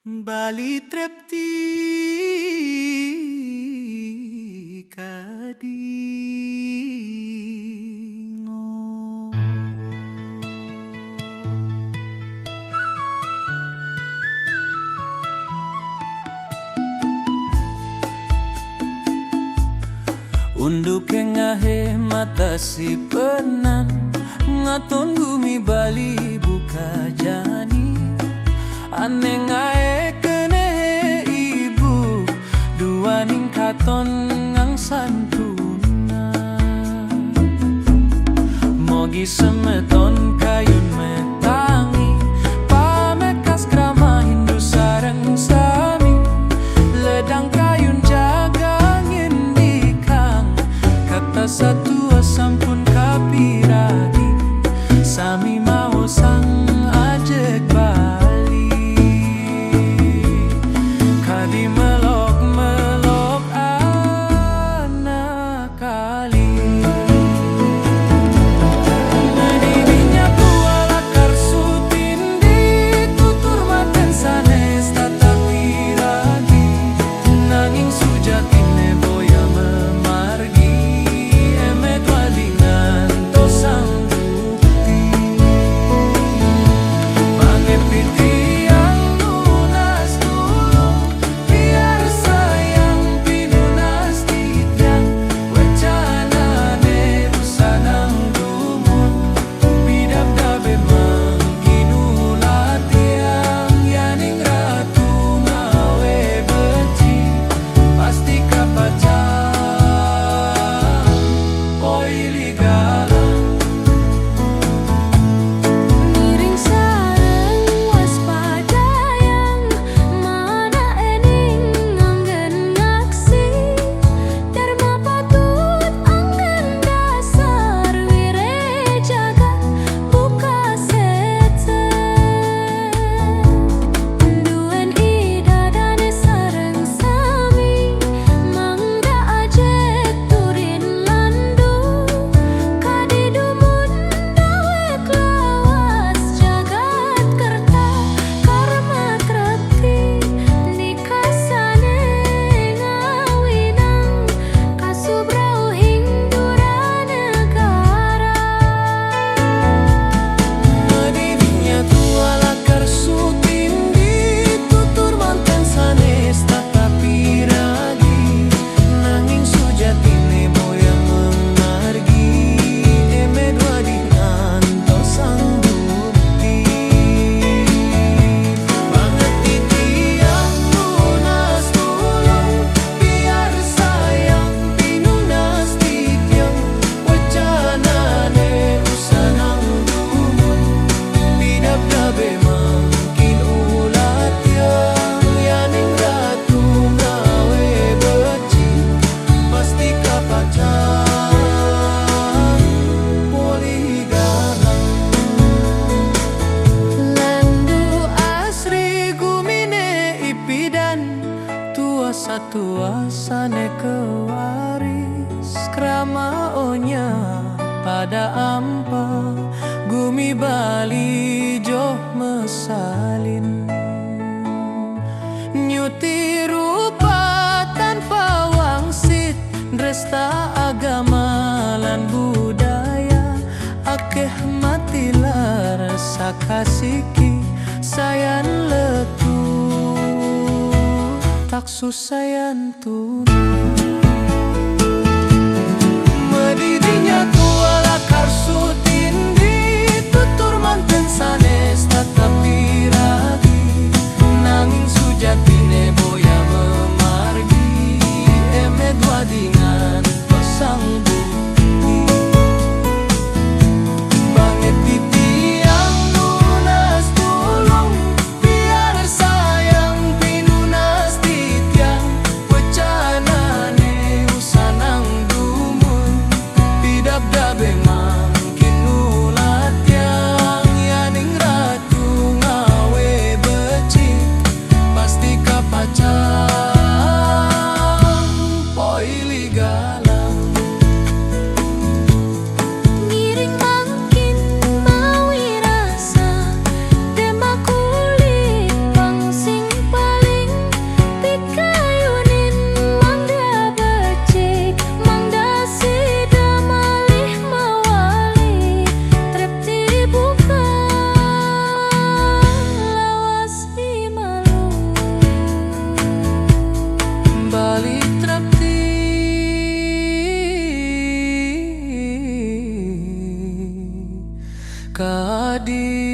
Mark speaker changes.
Speaker 1: Bali trepti kadingo. Unduk ngahe mata si penan ngaton bumi Bali buka jani ane ngae kene ibu dua ning katon ngang santuna mogi semeton kayun metangi pamekas krama Hindu sareng sami ledang kayun jaga ngindikang kata satu sampun kapiragi sami mau sang ajek Bali kadi melok anak kali medinya kuala karsutin di tutur maten sanes tatapi ragi nanging sujatine boya memargi emet walingan tosang bukti banget pitiang lunas tulung biar sayang pinunas titiang wacanane usanang dumun bidap dabe mangkinulat tiang yaning ratu ngawe beci pasti kapacang poili galang
Speaker 2: Miring sareng waspadayang mana ening anggen ngaksi dharma patut anggen dasar wire jagat buka sece duen idadane sareng sami mangda ajek turin landu kadi dumun dawek lawas jagat kerta karma trekti nikasane ngawinang kasubrau hingdura negara
Speaker 1: Medinya tuala karsutin di tutur manten sanes tatapi ragi nanging sujatine moyang memargi emet wadingan tosang bukti banget titiang lunas tulung biar sayang pinunas titiang wacanane usanang dumun bidap dabe mangkin ulat tiang yaning ratu ngawe beci pasti kapacang poli galang landu asri gumine ipidan tua satua sane kewaris krama onya pada ampa gumi Bali joh mesalin nyuti rupa tanpa wangsit dresta agama lan budaya akeh matilar sakasiki sayan letu taksu sayan tuna Medinya kuala karsutin di tutur manten sanes tatapi ragi nanging sujatine boya memargi emet wadingan pasang bukti banget titiang lunas tulung biar sayang pinunas titiang wacanane di